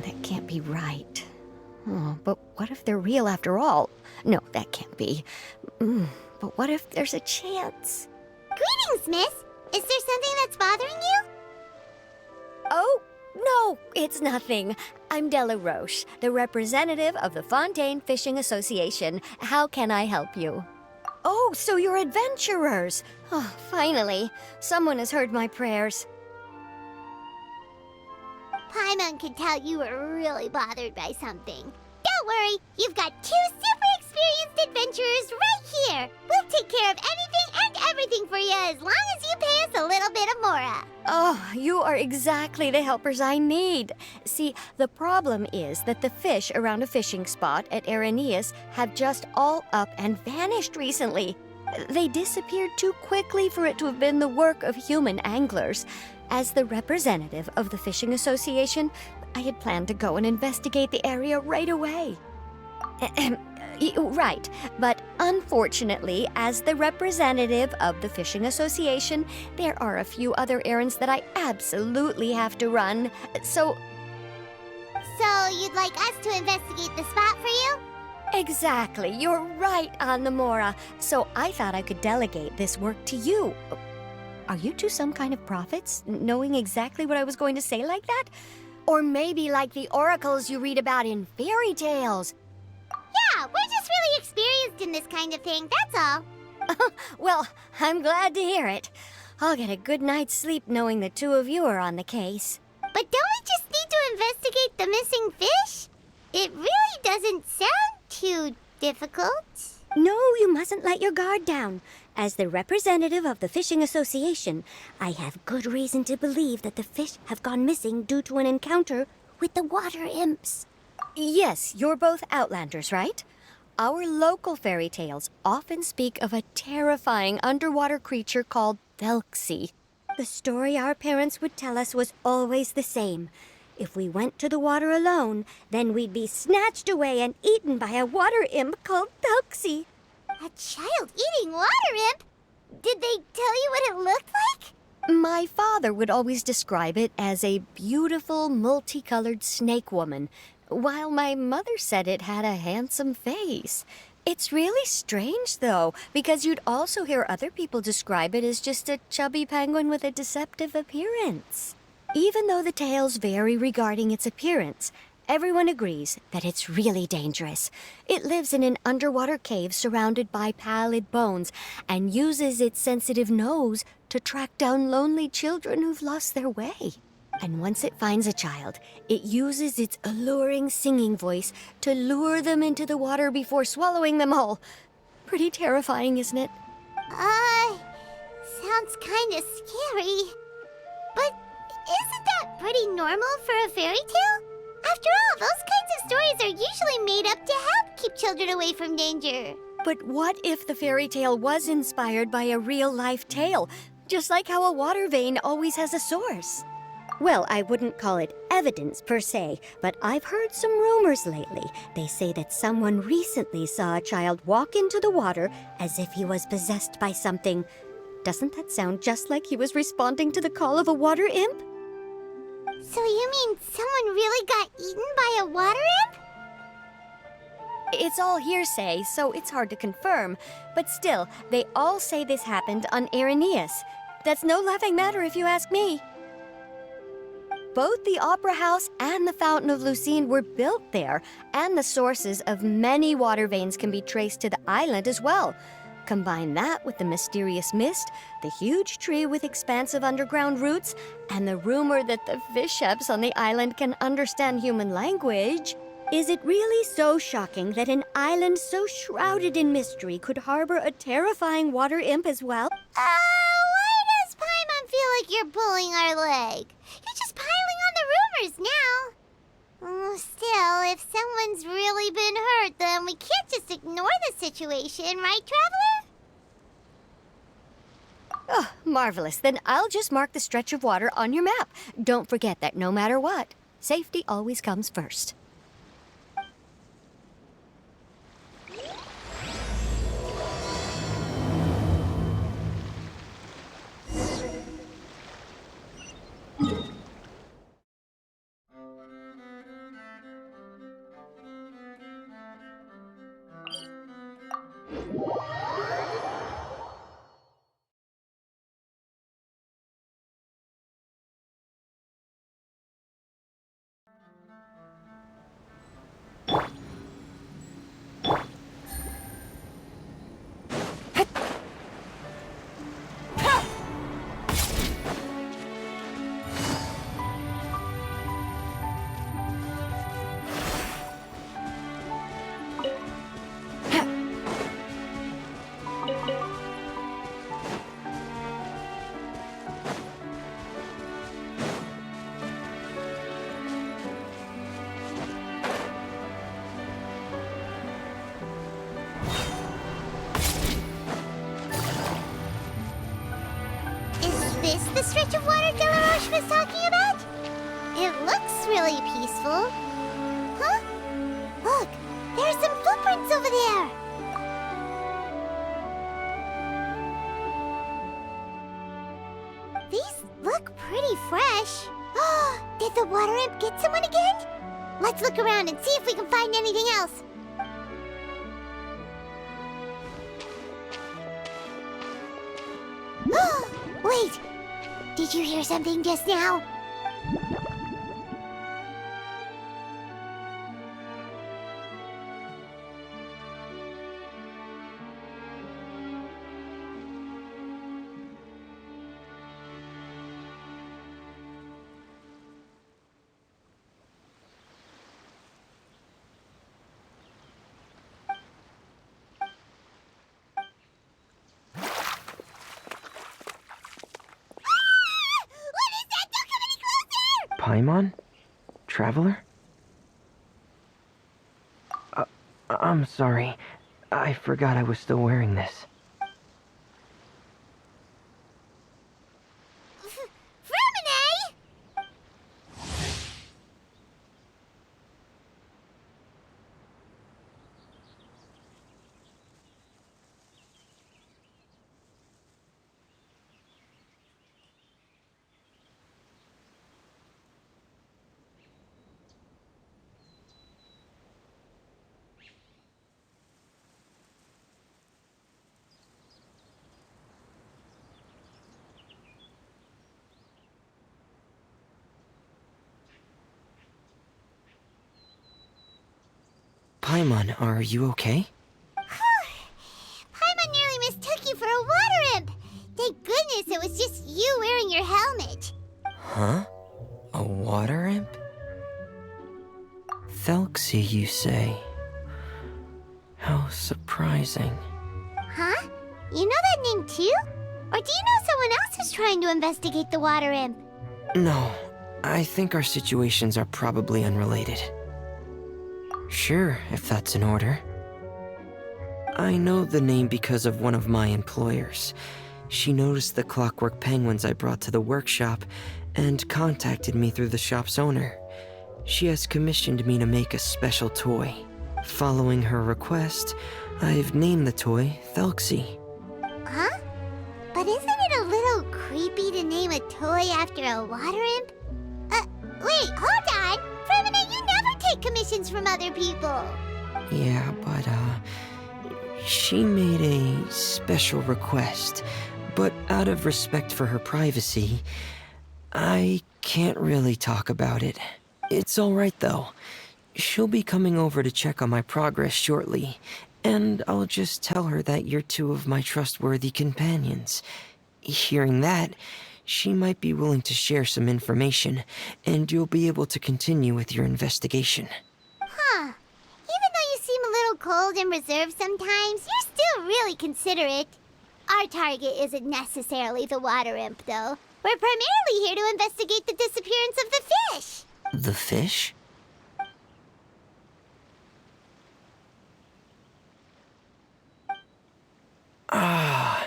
That can't be right. Oh, but what if they're real after all? No, that can't be. But what if there's a chance? Greetings, miss. Is there something that's bothering you? Oh, no, it's nothing. I'm Della Roche, the representative of the Fontaine Fishing Association. How can I help you? Oh, so you're adventurers. Oh, finally. Someone has heard my prayers. Paimon could tell you were really bothered by something. Don't worry, you've got two super experienced adventurers right here. We'll take care of anything and everything for you as long as you pay us a little bit of mora. Oh, you are exactly the helpers I need. See, the problem is that the fish around a fishing spot at Irenaeus have just all up and vanished recently. They disappeared too quickly for it to have been the work of human anglers. As the representative of the Fishing Association, I had planned to go and investigate the area right away. Right, but unfortunately, as the representative of the Fishing Association, there are a few other errands that I absolutely have to run, so... So you'd like us to investigate the spot for you? Exactly, you're right on the mora, so I thought I could delegate this work to you. Are you two some kind of prophets, knowing exactly what I was going to say like that? Or maybe like the oracles you read about in fairy tales? Yeah, we're just really experienced in this kind of thing, that's all. Well, I'm glad to hear it. I'll get a good night's sleep knowing the two of you are on the case. But don't we just need to investigate the missing fish? It really doesn't sound too difficult. No, you mustn't let your guard down. As the representative of the Fishing Association, I have good reason to believe that the fish have gone missing due to an encounter with the water imps. Yes, you're both Outlanders, right? Our local fairy tales often speak of a terrifying underwater creature called Thelxie. The story our parents would tell us was always the same. If we went to the water alone, then we'd be snatched away and eaten by a water imp called Thelxie. A child eating water imp? Did they tell you what it looked like? My father would always describe it as a beautiful, multicolored snake woman, while my mother said it had a handsome face. It's really strange, though, because you'd also hear other people describe it as just a chubby penguin with a deceptive appearance. Even though the tales vary regarding its appearance, everyone agrees that it's really dangerous. It lives in an underwater cave surrounded by pallid bones and uses its sensitive nose to track down lonely children who've lost their way. And once it finds a child, it uses its alluring singing voice to lure them into the water before swallowing them all. Pretty terrifying, isn't it? Sounds kinda scary. But isn't that pretty normal for a fairy tale? After all, those kinds of stories are usually made up to help keep children away from danger. But what if the fairy tale was inspired by a real-life tale, just like how a water vein always has a source? Well, I wouldn't call it evidence per se, but I've heard some rumors lately. They say that someone recently saw a child walk into the water as if he was possessed by something. Doesn't that sound just like he was responding to the call of a water imp? So you mean someone really got eaten by a water imp? It's all hearsay, so it's hard to confirm. But still, they all say this happened on Irenaeus. That's no laughing matter if you ask me. Both the Opera House and the Fountain of Lucine were built there, and the sources of many water veins can be traced to the island as well. Combine that with the mysterious mist, the huge tree with expansive underground roots, and the rumor that the fish-apes on the island can understand human language. Is it really so shocking that an island so shrouded in mystery could harbor a terrifying water imp as well? Why does Paimon feel like you're pulling our leg? You're just piling on the rumors now. Still, if someone's really been hurt, then we can't just ignore the situation, right, Traveler? Oh, marvelous. Then I'll just mark the stretch of water on your map. Don't forget that no matter what, safety always comes first. Is this the stretch of water Delaroche was talking about? It looks really peaceful. Huh? Look, there are some footprints over there. These look pretty fresh. Did the water imp get someone again? Let's look around and see if we can find anything else. Wait! Did you hear something just now? Paimon? Traveler? I'm sorry. I forgot I was still wearing this. Frumine! Paimon, are you okay? Paimon nearly mistook you for a water imp. Thank goodness it was just you wearing your helmet. Huh? A water imp? Thelxie, you say? How surprising. Huh? You know that name too? Or do you know someone else who's trying to investigate the water imp? No, I think our situations are probably unrelated. Sure, if that's in order. I know the name because of one of my employers. She noticed the clockwork penguins I brought to the workshop and contacted me through the shop's owner. She has commissioned me to make a special toy. Following her request, I've named the toy Thelxie. Huh? But isn't it a little creepy to name a toy after a water imp? Wait, hold on! Frumine, you never take commissions from other people! Yeah, but, she made a special request, but out of respect for her privacy, I can't really talk about it. It's alright though. She'll be coming over to check on my progress shortly, And I'll just tell her that you're two of my trustworthy companions. Hearing that, she might be willing to share some information, and you'll be able to continue with your investigation. Huh. Even though you seem a little cold and reserved sometimes, you're still really considerate. Our target isn't necessarily the water imp, though. We're primarily here to investigate the disappearance of the fish. The fish? Ah,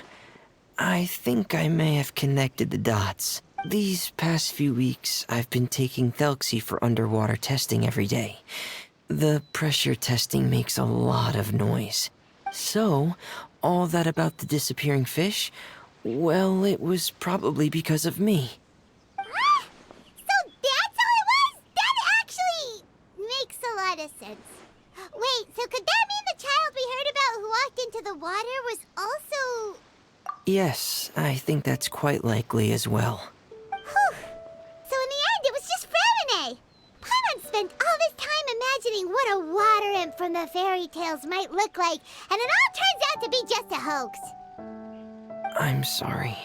I think I may have connected the dots. These past few weeks, I've been taking Thelxie for underwater testing every day. The pressure testing makes a lot of noise. So, all that about the disappearing fish? Well, it was probably because of me. So that's how it was? That actually makes a lot of sense. Wait, so could that mean the child we heard about who walked into the water was also... Yes, I think that's quite likely as well. Whew. So in the end, it was just Fremine. Paimon spent all this time imagining what a water imp from the fairy tales might look like, and it all turns out to be just a hoax. I'm sorry.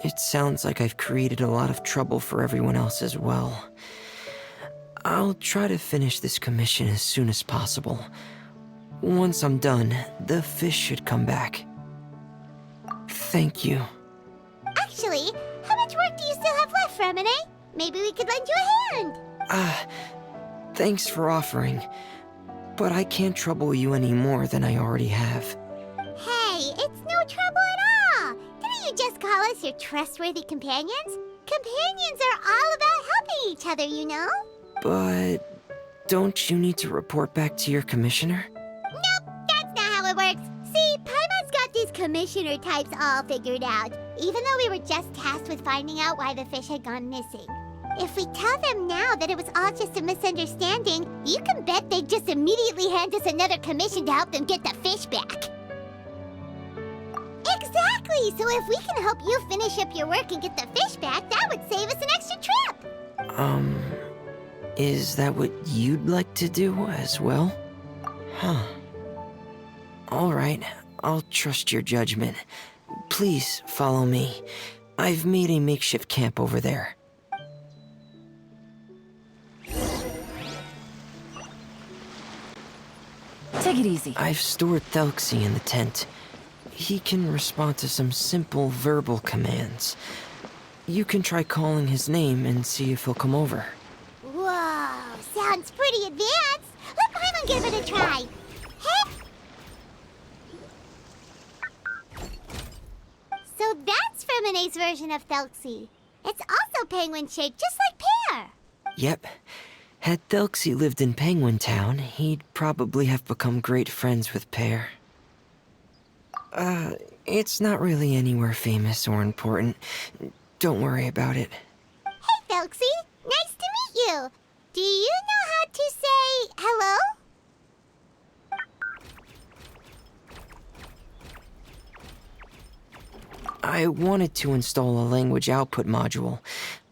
It sounds like I've created a lot of trouble for everyone else as well. I'll try to finish this commission as soon as possible. Once I'm done, the fish should come back. Thank you. Actually, how much work do you still have left, Fremine? Maybe we could lend you a hand. Thanks for offering, but I can't trouble you any more than I already have. Hey, it's no trouble at all. Didn't you just call us your trustworthy companions? Companions are all about helping each other, you know? But don't you need to report back to your commissioner? Nope, that's not how it works. See, Paimon's got these commissioner types all figured out, even though we were just tasked with finding out why the fish had gone missing. If we tell them now that it was all just a misunderstanding, you can bet they'd just immediately hand us another commission to help them get the fish back. Exactly! So if we can help you finish up your work and get the fish back, that would save us an extra trip! Is that what you'd like to do as well? Huh. Alright, I'll trust your judgment. Please follow me. I've made a makeshift camp over there. Take it easy. I've stored Thelxie in the tent. He can respond to some simple verbal commands. You can try calling his name and see if he'll come over. Whoa, sounds pretty advanced. Let Paimon give it a try. Hey! So that's Fremine's version of Thelxie. It's also penguin-shaped, just like Pear. Yep. Had Thelxie lived in Penguin Town, he'd probably have become great friends with Pear. It's not really anywhere famous or important. Don't worry about it. Hey, Thelxie. Nice to meet you. Do you know how to say hello? I wanted to install a language output module,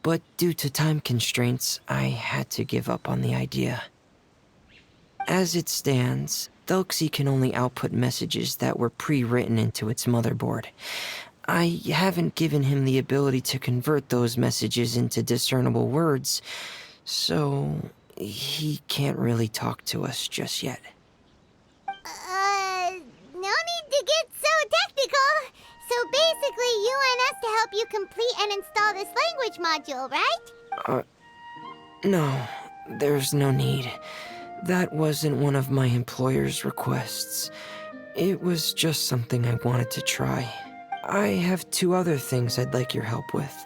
but due to time constraints, I had to give up on the idea. As it stands, Thelxie can only output messages that were pre-written into its motherboard. I haven't given him the ability to convert those messages into discernible words, so he can't really talk to us just yet. No need to get so technical. So basically, you want us to help you complete and install this language module, right? No, there's no need. That wasn't one of my employer's requests. It was just something I wanted to try. I have 2 other things I'd like your help with.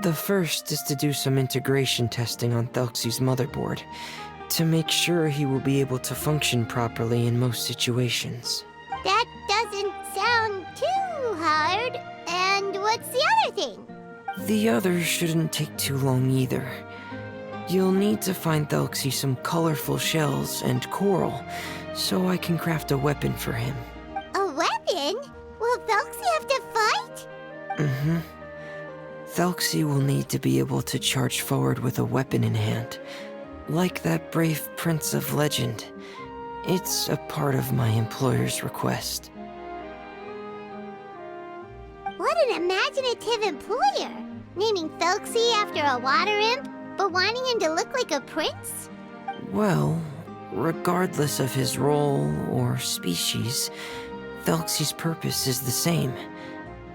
The first is to do some integration testing on Thelxie's motherboard, to make sure he will be able to function properly in most situations. That doesn't sound too hard. And what's the other thing? The other shouldn't take too long either. You'll need to find Thelxie some colorful shells and coral, so I can craft a weapon for him. A weapon? Will Thelxie have to fight? Mm-hmm. Thelxie will need to be able to charge forward with a weapon in hand, like that brave prince of legend. It's a part of my employer's request. What an imaginative employer! Naming Thelxie after a water imp, but wanting him to look like a prince? Well, regardless of his role or species, Thelxie's purpose is the same.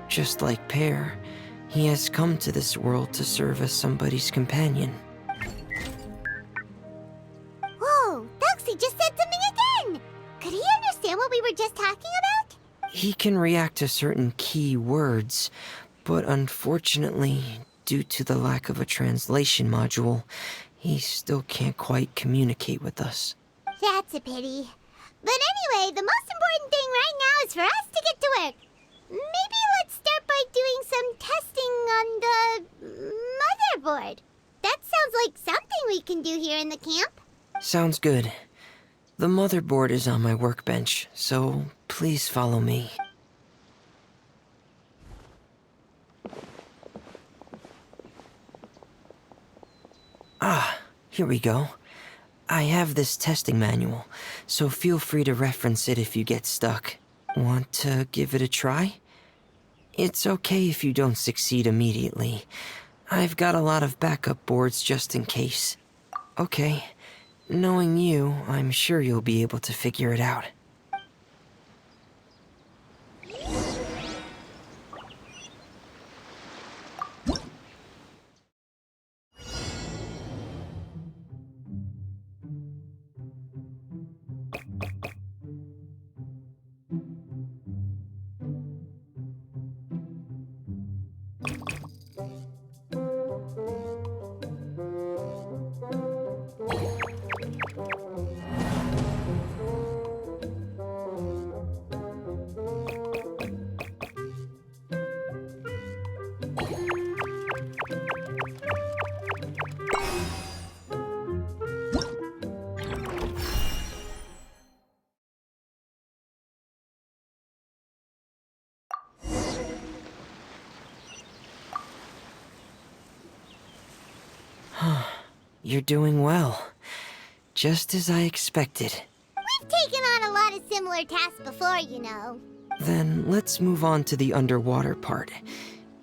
Just like Pear, he has come to this world to serve as somebody's companion. Whoa, Thelxie just said something again! Could he understand what we were just talking about? He can react to certain key words, but unfortunately, due to the lack of a translation module, he still can't quite communicate with us. That's a pity. But anyway, the most important thing right now is for us to get to work. Maybe let's start by doing some testing on the motherboard. That sounds like something we can do here in the camp. Sounds good. The motherboard is on my workbench, so please follow me. Ah, here we go. I have this testing manual, so feel free to reference it if you get stuck. Want to give it a try? It's okay if you don't succeed immediately. I've got a lot of backup boards just in case. Okay, knowing you, I'm sure you'll be able to figure it out. You're doing well. Just as I expected. We've taken on a lot of similar tasks before, you know. Then let's move on to the underwater part.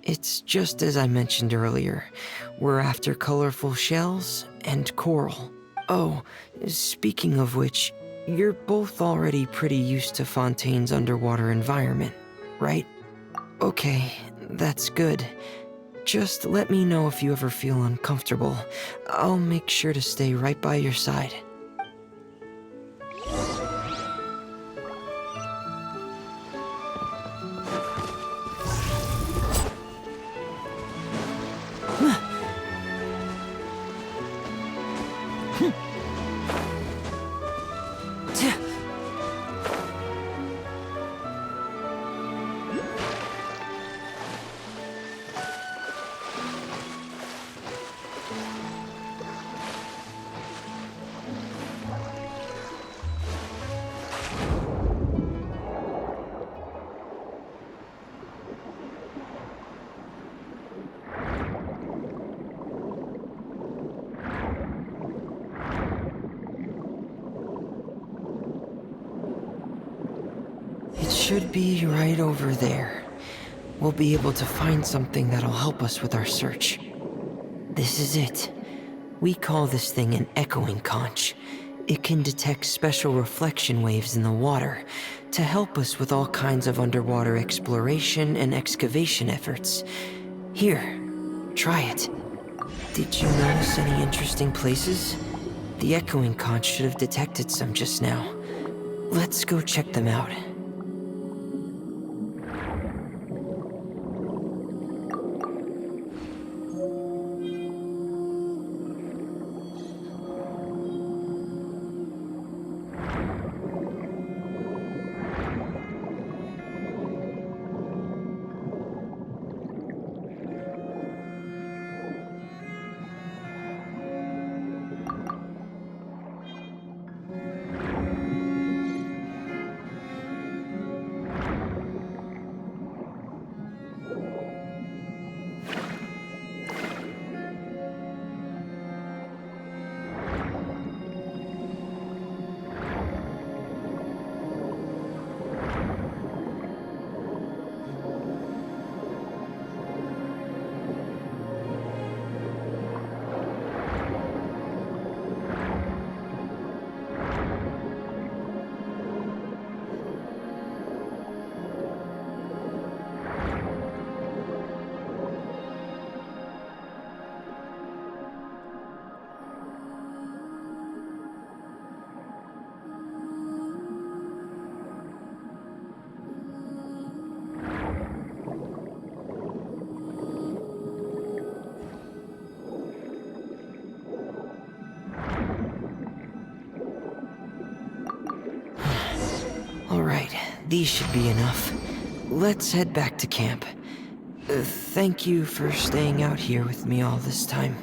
It's just as I mentioned earlier. We're after colorful shells and coral. Oh, speaking of which, you're both already pretty used to Fontaine's underwater environment, right? Okay, that's good. Just let me know if you ever feel uncomfortable. I'll make sure to stay right by your side. It should be right over there. We'll be able to find something that'll help us with our search. This is it. We call this thing an echoing conch. It can detect special reflection waves in the water to help us with all kinds of underwater exploration and excavation efforts. Here, try it. Did you notice any interesting places? The echoing conch should have detected some just now. Let's go check them out. These should be enough. Let's head back to camp. Thank you for staying out here with me all this time.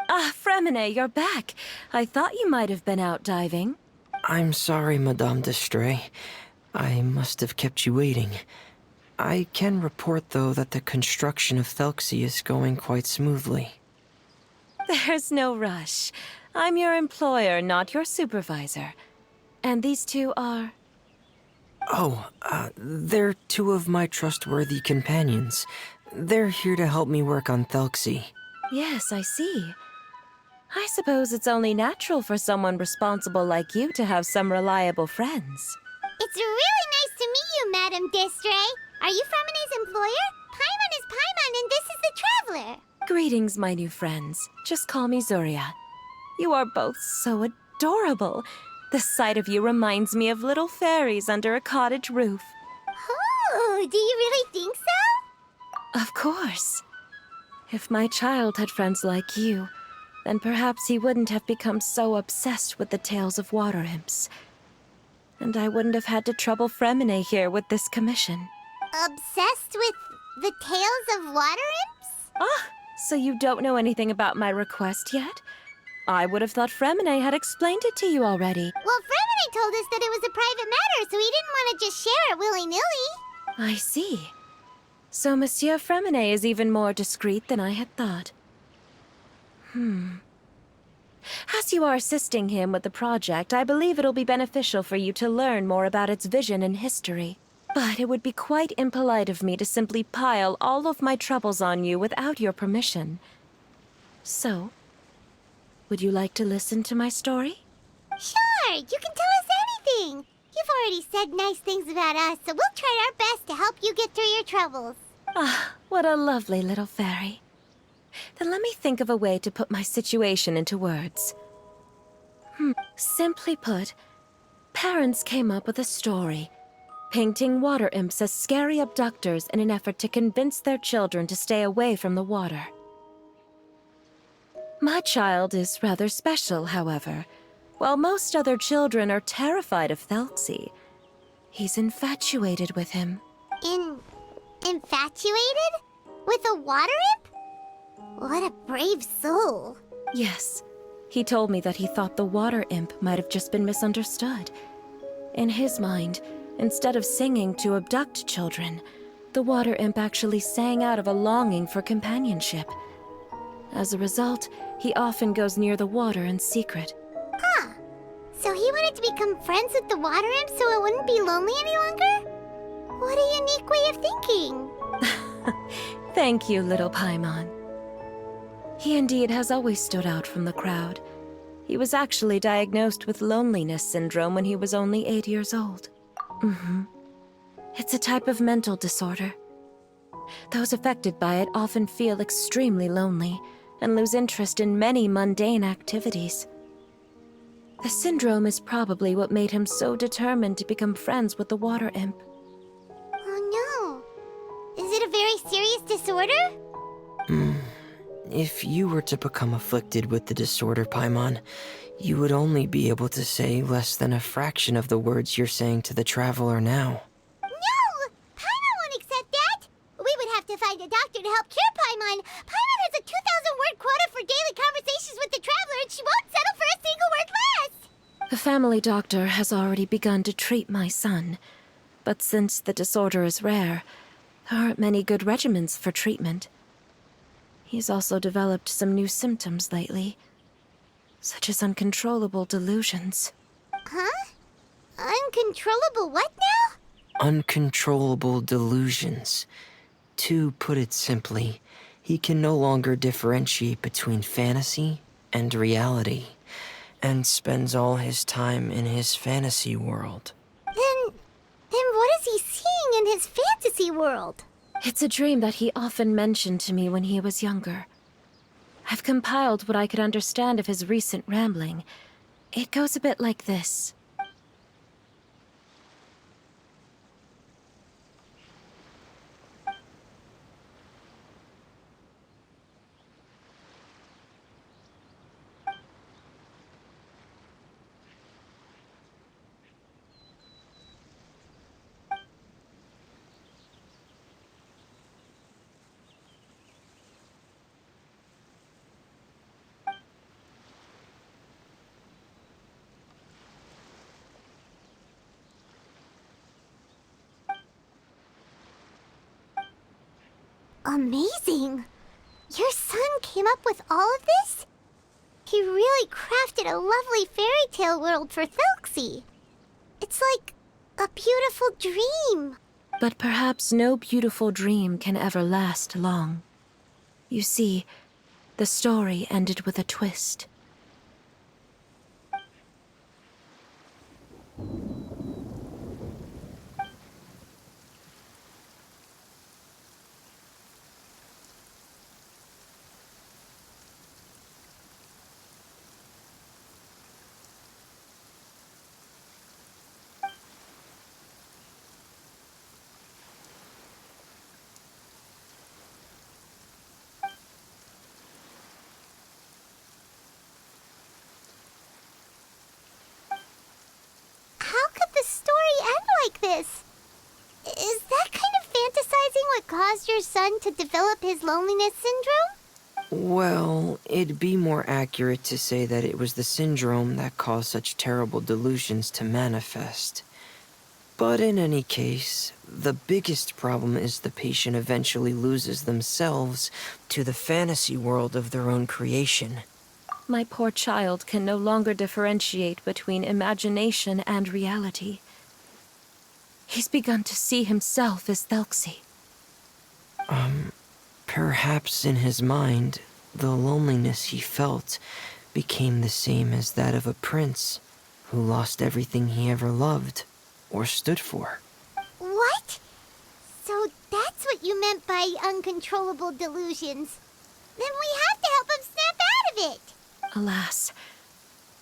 Ah, Fremine, you're back. I thought you might have been out diving. I'm sorry, Madame d'Estrée. I must have kept you waiting. I can report, though, that the construction of Thelxie is going quite smoothly. There's no rush. I'm your employer, not your supervisor. And these two are... Oh, they're two of my trustworthy companions. They're here to help me work on Thelxie. Yes, I see. I suppose it's only natural for someone responsible like you to have some reliable friends. It's really nice to meet you, Madame d'Estrée. Are you Fremine's employer? Paimon is Paimon, and this is the Traveler. Greetings, my new friends. Just call me Zuria. You are both so adorable. The sight of you reminds me of little fairies under a cottage roof. Oh, do you really think so? Of course. If my child had friends like you, then perhaps he wouldn't have become so obsessed with the tales of water imps. And I wouldn't have had to trouble Fremine here with this commission. Obsessed with the tales of water imps? Ah, so you don't know anything about my request yet? I would have thought Fremine had explained it to you already. Well, Fremine told us that it was a private matter, so he didn't want to just share it willy-nilly. I see. So Monsieur Fremine is even more discreet than I had thought. As you are assisting him with the project, I believe it'll be beneficial for you to learn more about its vision and history. But it would be quite impolite of me to simply pile all of my troubles on you without your permission. So, would you like to listen to my story? Sure, you can tell us anything. You've already said nice things about us, so we'll try our best to help you get through your troubles. Ah, what a lovely little fairy. Then let me think of a way to put my situation into words. Simply put, parents came up with a story, painting water imps as scary abductors in an effort to convince their children to stay away from the water. My child is rather special, however. While most other children are terrified of Thelxie, he's infatuated with him. Infatuated? With a water imp? What a brave soul. Yes, he told me that he thought the water imp might have just been misunderstood. In his mind, instead of singing to abduct children, the water imp actually sang out of a longing for companionship. As a result, he often goes near the water in secret. Huh. So he wanted to become friends with the water imp so it wouldn't be lonely any longer? What a unique way of thinking. Thank you, little Paimon. He indeed has always stood out from the crowd. He was actually diagnosed with loneliness syndrome when he was only 8 years old. It's a type of mental disorder. Those affected by it often feel extremely lonely and lose interest in many mundane activities. The syndrome is probably what made him so determined to become friends with the water imp. Oh no. Is it a very serious disorder? If you were to become afflicted with the disorder, Paimon, you would only be able to say less than a fraction of the words you're saying to the Traveler now. No! Paimon won't accept that! We would have to find a doctor to help cure Paimon. Paimon has a 2,000-word quota for daily conversations with the Traveler, and she won't settle for a single word less! The family doctor has already begun to treat my son, but since the disorder is rare, there aren't many good regimens for treatment. He's also developed some new symptoms lately, such as uncontrollable delusions. Huh? Uncontrollable what now? Uncontrollable delusions. To put it simply, he can no longer differentiate between fantasy and reality, and spends all his time in his fantasy world. Then what is he seeing in his fantasy world? It's a dream that he often mentioned to me when he was younger. I've compiled what I could understand of his recent rambling. It goes a bit like this. Amazing! Your son came up with all of this? He really crafted a lovely fairy tale world for Thelxie. It's like a beautiful dream. But perhaps no beautiful dream can ever last long. You see, the story ended with a twist. How could the story end like this? Is that kind of fantasizing what caused your son to develop his loneliness syndrome? Well, it'd be more accurate to say that it was the syndrome that caused such terrible delusions to manifest. But in any case, the biggest problem is the patient eventually loses themselves to the fantasy world of their own creation. My poor child can no longer differentiate between imagination and reality. He's begun to see himself as Thelxie. Perhaps in his mind, the loneliness he felt became the same as that of a prince who lost everything he ever loved or stood for. What? So that's what you meant by uncontrollable delusions. Then we have to help him snap out of it. Alas,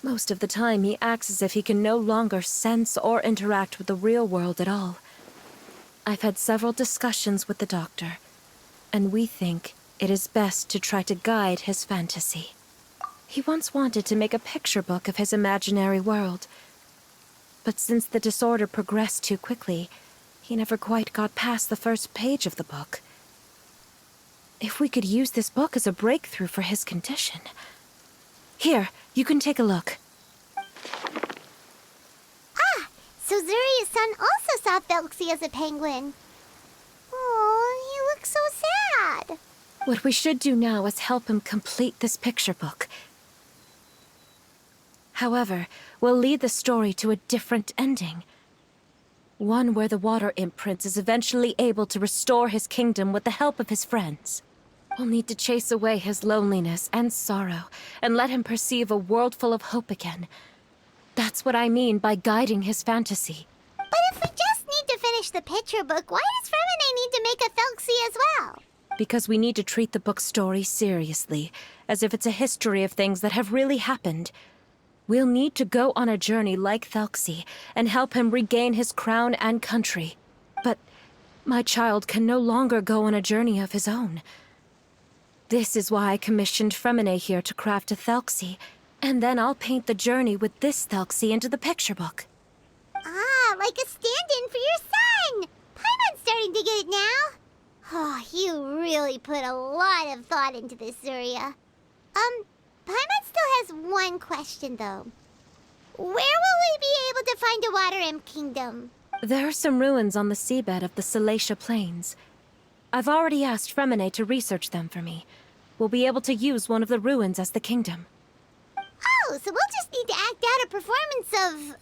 most of the time he acts as if he can no longer sense or interact with the real world at all. I've had several discussions with the doctor, and we think it is best to try to guide his fantasy. He once wanted to make a picture book of his imaginary world, but since the disorder progressed too quickly, he never quite got past the first page of the book. If we could use this book as a breakthrough for his condition... Here, you can take a look. So Zuria's son also saw Thelxie as a penguin. Oh, he looks so sad. What we should do now is help him complete this picture book. However, we'll lead the story to a different ending. One where the Water Imp Prince is eventually able to restore his kingdom with the help of his friends. We'll need to chase away his loneliness and sorrow, and let him perceive a world full of hope again. That's what I mean by guiding his fantasy. But if we just need to finish the picture book, why does Fremine need to make a Thelxie as well? Because we need to treat the book's story seriously, as if it's a history of things that have really happened. We'll need to go on a journey like Thelxie, and help him regain his crown and country. But my child can no longer go on a journey of his own. This is why I commissioned Fremine here to craft a Thelxie, and then I'll paint the journey with this Thelxie into the picture book. Ah, like a stand-in for your son! Paimon's starting to get it now. Oh, you really put a lot of thought into this, Zuria. Paimon still has one question, though. Where will we be able to find a Water Imp Kingdom? There are some ruins on the seabed of the Salacia Plains. I've already asked Fremine to research them for me. We'll be able to use one of the ruins as the kingdom. Oh, so we'll just need to act out a performance of,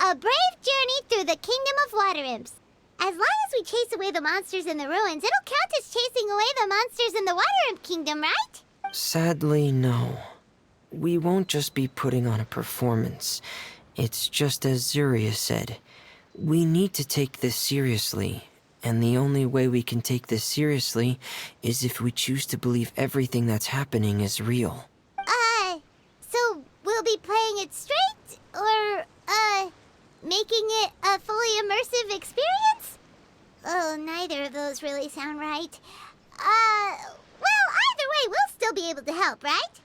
a brave journey through the Kingdom of Water Imps. As long as we chase away the monsters in the ruins, it'll count as chasing away the monsters in the Water Imp Kingdom, right? Sadly, no. We won't just be putting on a performance. It's just as Zuria said. We need to take this seriously. And the only way we can take this seriously is if we choose to believe everything that's happening is real. So we'll be playing it straight? Or, making it a fully immersive experience? Oh, neither of those really sound right. Well, either way, we'll still be able to help, right?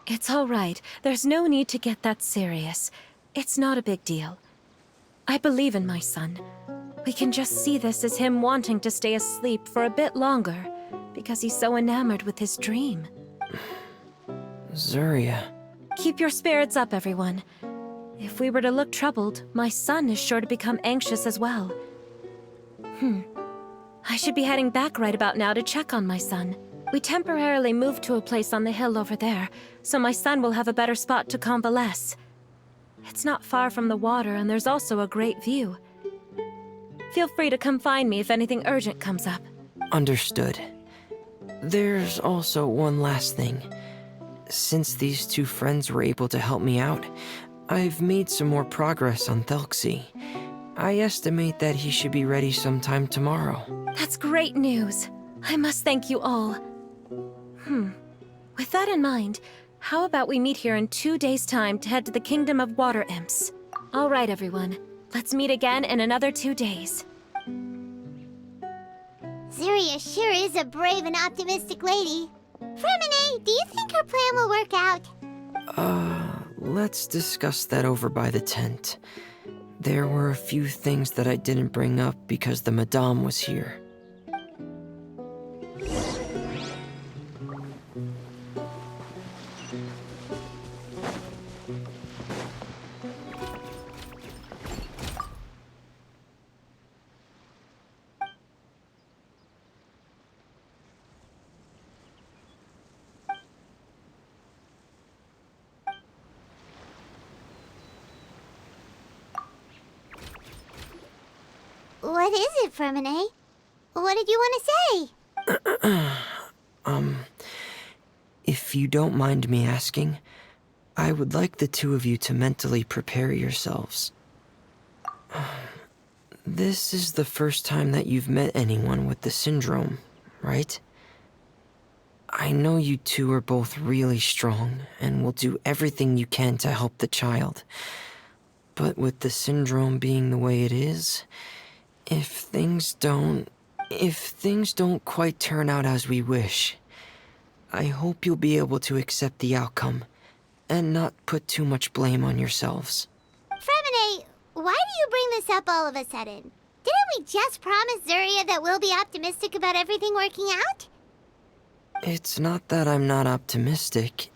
It's all right. There's no need to get that serious. It's not a big deal. I believe in my son. We can just see this as him wanting to stay asleep for a bit longer, because he's so enamored with his dream. Zuria. Keep your spirits up, everyone. If we were to look troubled, my son is sure to become anxious as well. I should be heading back right about now to check on my son. We temporarily moved to a place on the hill over there, so my son will have a better spot to convalesce. It's not far from the water, and there's also a great view. Feel free to come find me if anything urgent comes up. Understood. There's also one last thing. Since these two friends were able to help me out, I've made some more progress on Thelxie. I estimate that he should be ready sometime tomorrow. That's great news. I must thank you all. With that in mind, how about we meet here in 2 days' time to head to the Kingdom of Water Imps? All right, everyone. Let's meet again in another 2 days. Zuria sure is a brave and optimistic lady. Fremine, do you think her plan will work out? Let's discuss that over by the tent. There were a few things that I didn't bring up because the Madame was here. What is it, Fremine? What did you want to say? If you don't mind me asking, I would like the two of you to mentally prepare yourselves. This is the first time that you've met anyone with the syndrome, right? I know you two are both really strong and will do everything you can to help the child. But with the syndrome being the way it is, if things don't quite turn out as we wish, I hope you'll be able to accept the outcome and not put too much blame on yourselves. Fremine, why do you bring this up all of a sudden? Didn't we just promise Zuria that we'll be optimistic about everything working out? It's not that I'm not optimistic.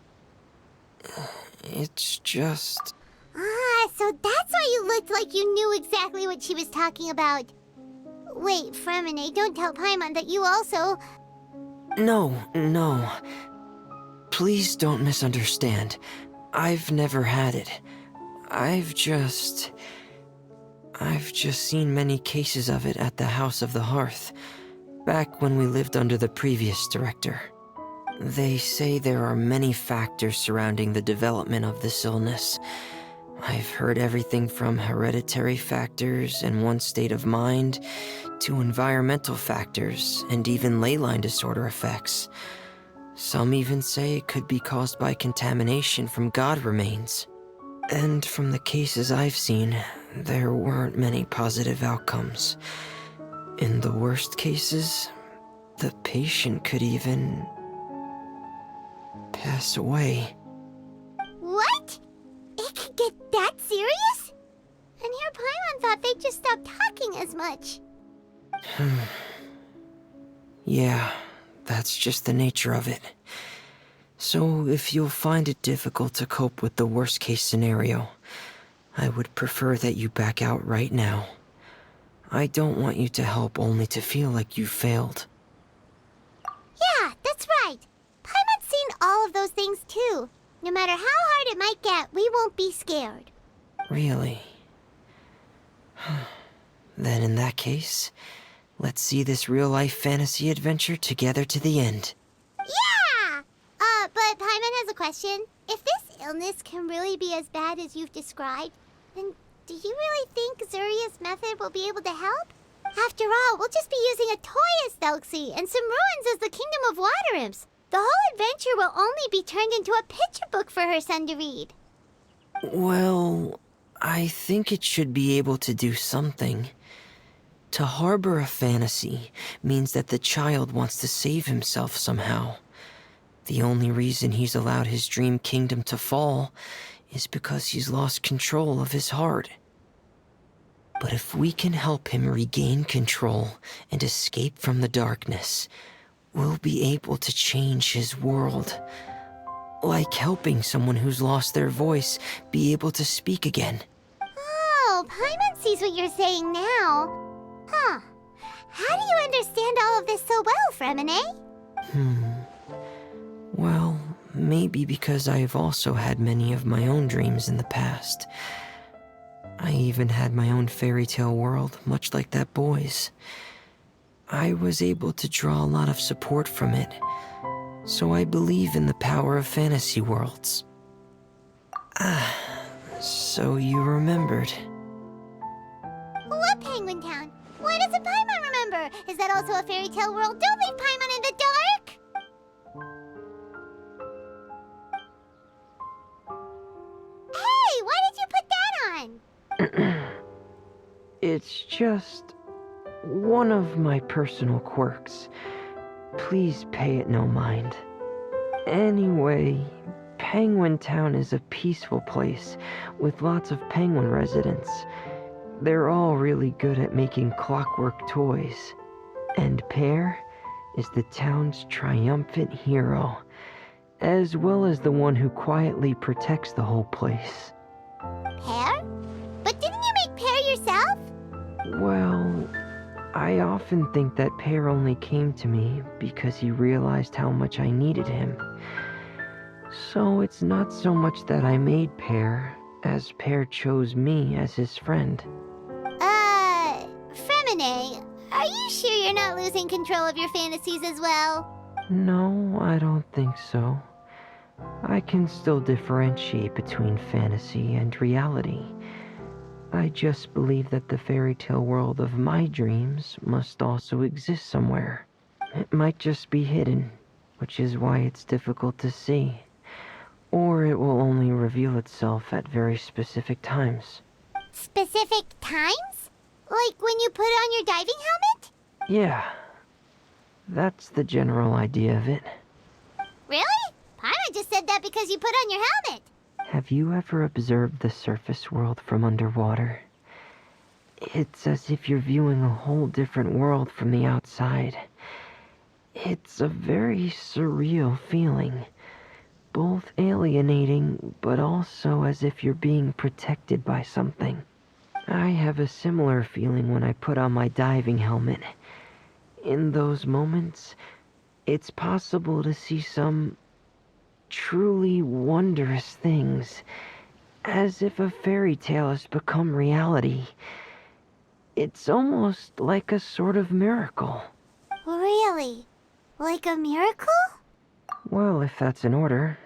It's just... Ah, so that's why you looked like you knew exactly what she was talking about. Wait, Fremine, don't tell Paimon that you also... No. Please don't misunderstand. I've never had it. I've just seen many cases of it at the House of the Hearth, back when we lived under the previous director. They say there are many factors surrounding the development of this illness. I've heard everything from hereditary factors and one's state of mind, to environmental factors, and even ley line disorder effects. Some even say it could be caused by contamination from god remains. And from the cases I've seen, there weren't many positive outcomes. In the worst cases, the patient could even pass away. What? It could get that serious? And here Paimon thought they'd just stop talking as much. Yeah, that's just the nature of it. So if you'll find it difficult to cope with the worst case scenario, I would prefer that you back out right now. I don't want you to help only to feel like you failed. Yeah, that's right. Paimon's seen all of those things too. No matter how hard it might get, we won't be scared. Really? Then in that case, let's see this real-life fantasy adventure together to the end. Yeah! But Paimon has a question. If this illness can really be as bad as you've described, then do you really think Zuria's method will be able to help? After all, we'll just be using a toy as Thelxie and some ruins as the Kingdom of Water Imps. The whole adventure will only be turned into a picture book for her son to read. Well, I think it should be able to do something. To harbor a fantasy means that the child wants to save himself somehow. The only reason he's allowed his dream kingdom to fall is because he's lost control of his heart. But if we can help him regain control and escape from the darkness, we'll be able to change his world. Like helping someone who's lost their voice be able to speak again. Oh, Paimon sees what you're saying now. Huh. How do you understand all of this so well, Fremine? Well, maybe because I've also had many of my own dreams in the past. I even had my own fairy tale world, much like that boy's. I was able to draw a lot of support from it, so I believe in the power of fantasy worlds. So you remembered. What Penguin Town? Why doesn't Paimon remember? Is that also a fairy tale world? Don't leave Paimon in the dark! Hey, why did you put that on? It's just one of my personal quirks. Please pay it no mind. Anyway, Penguin Town is a peaceful place with lots of penguin residents. They're all really good at making clockwork toys. And Pear is the town's triumphant hero, as well as the one who quietly protects the whole place. Pear? But didn't you make Pear yourself? Well, I often think that Pear only came to me because he realized how much I needed him. So it's not so much that I made Pear, as Pear chose me as his friend. Fremine, are you sure you're not losing control of your fantasies as well? No, I don't think so. I can still differentiate between fantasy and reality. I just believe that the fairy tale world of my dreams must also exist somewhere. It might just be hidden, which is why it's difficult to see. Or it will only reveal itself at very specific times. Specific times? Like when you put on your diving helmet? Yeah, that's the general idea of it. Really? Paimon just said that because you put on your helmet. Have you ever observed the surface world from underwater? It's as if you're viewing a whole different world from the outside. It's a very surreal feeling. Both alienating, but also as if you're being protected by something. I have a similar feeling when I put on my diving helmet. In those moments, it's possible to see some truly wondrous things, as if a fairy tale has become reality. It's almost like a sort of miracle. Really? Like a miracle? Well, if that's in order.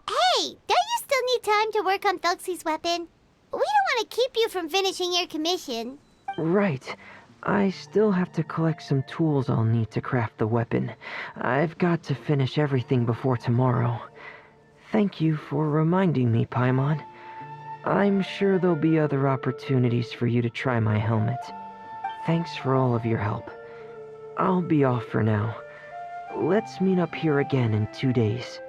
Hey, don't you still need time to work on Thelxie's weapon? We don't want to keep you from finishing your commission. Right. I still have to collect some tools I'll need to craft the weapon. I've got to finish everything before tomorrow. Thank you for reminding me, Paimon. I'm sure there'll be other opportunities for you to try my helmet. Thanks for all of your help. I'll be off for now. Let's meet up here again in 2 days.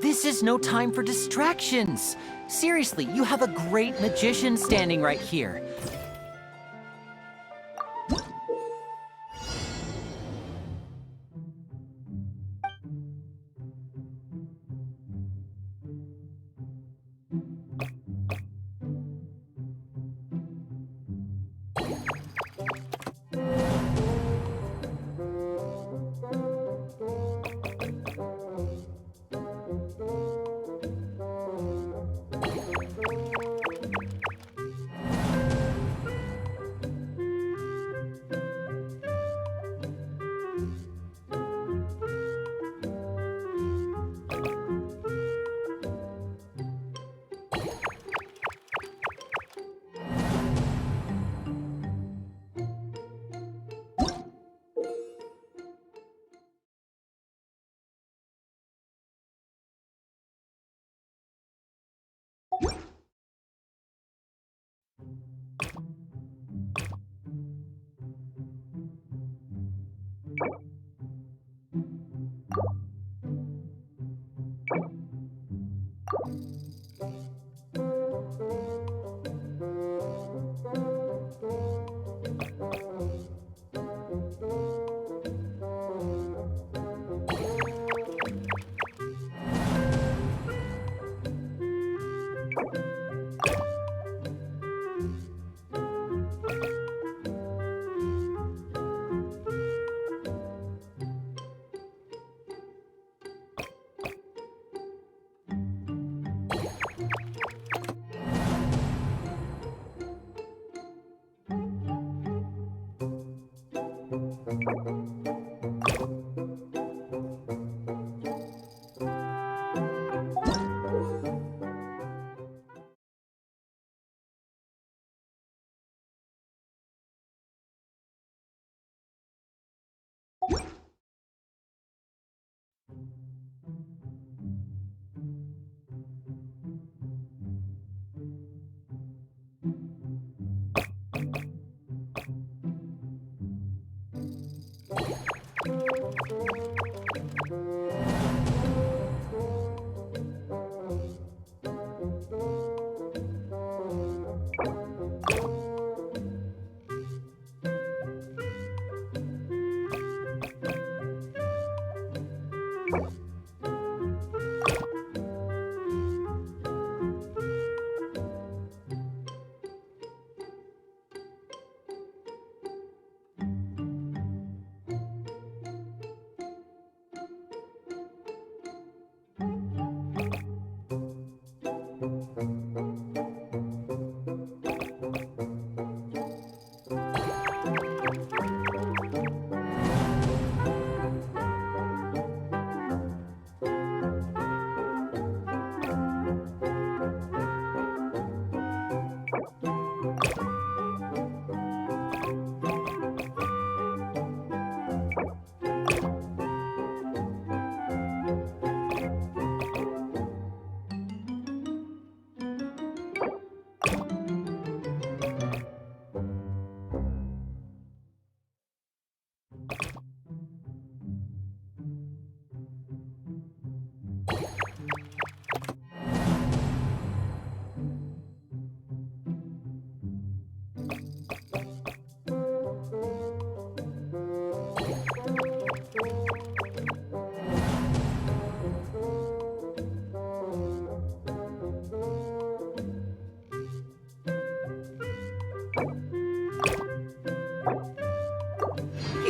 This is no time for distractions. Seriously, you have a great magician standing right here.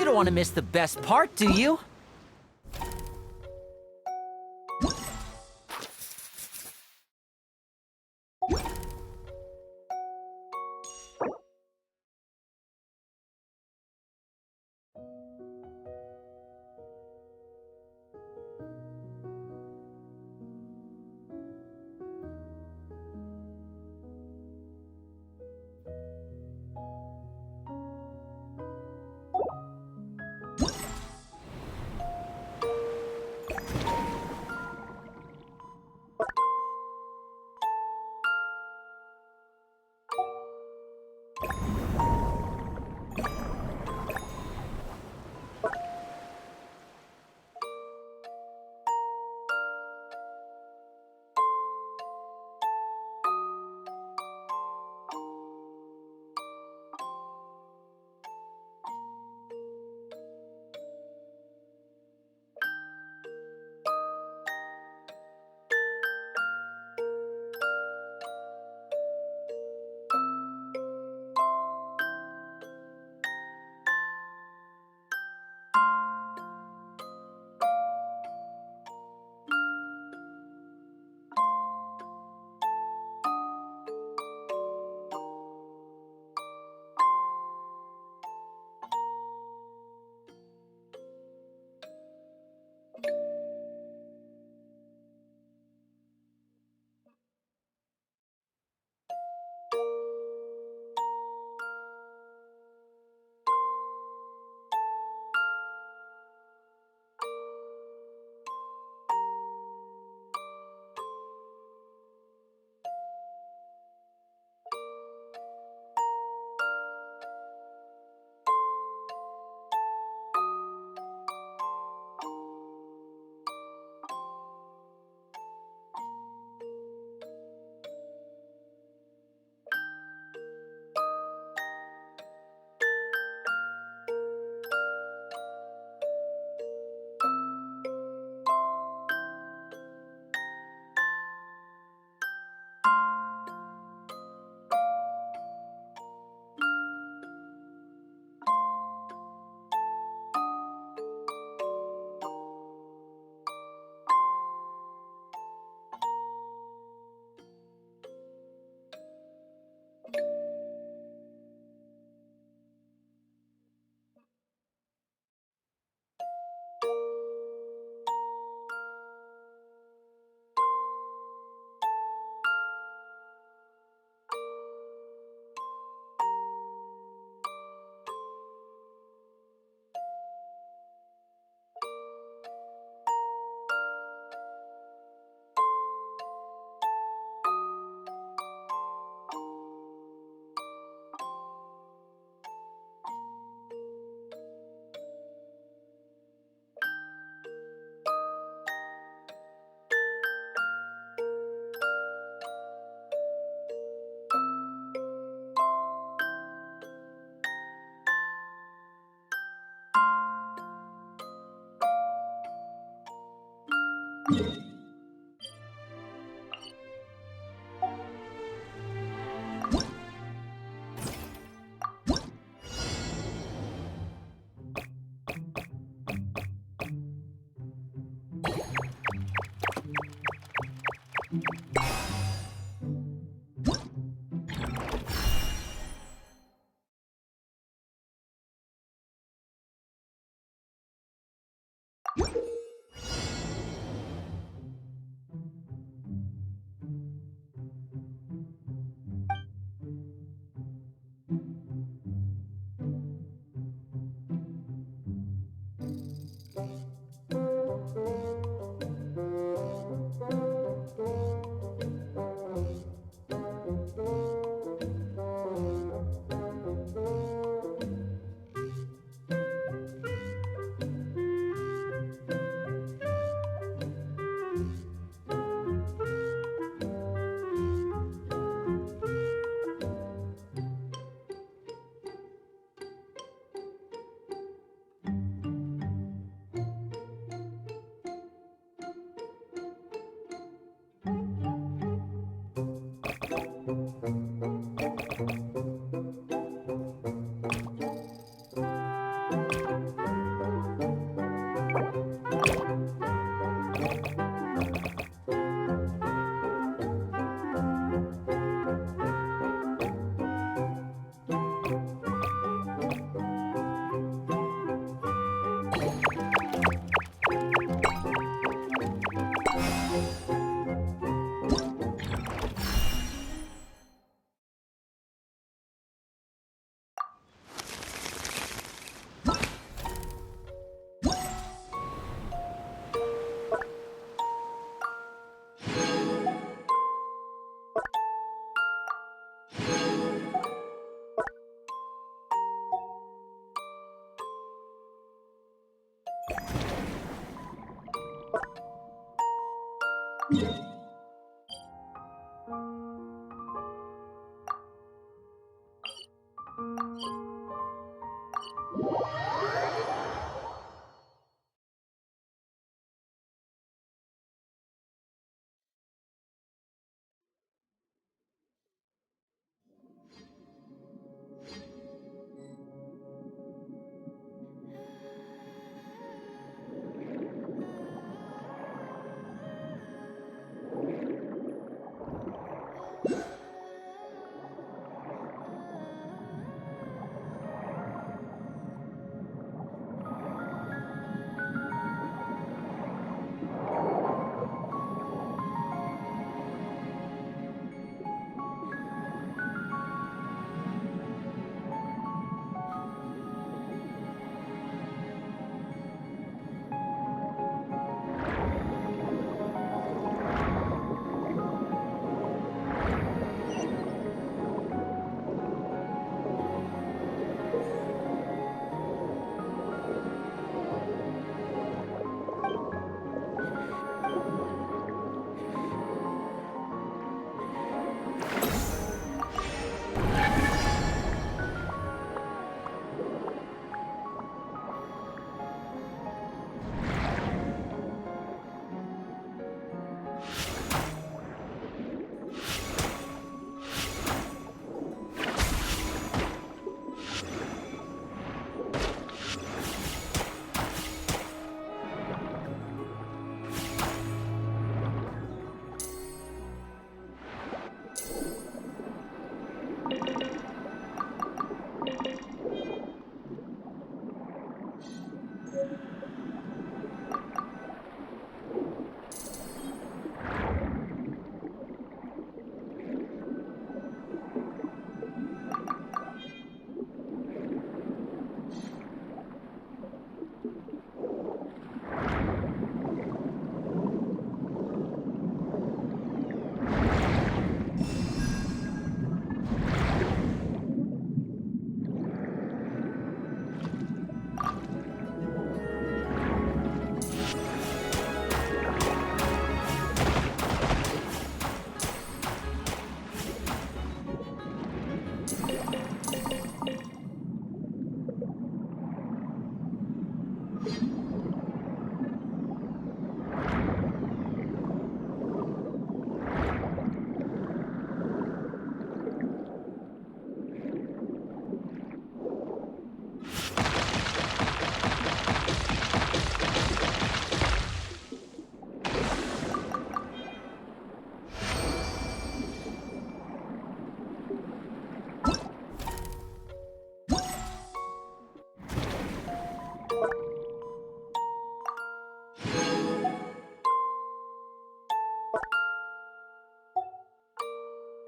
You don't want to miss the best part, do you?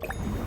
Thank you.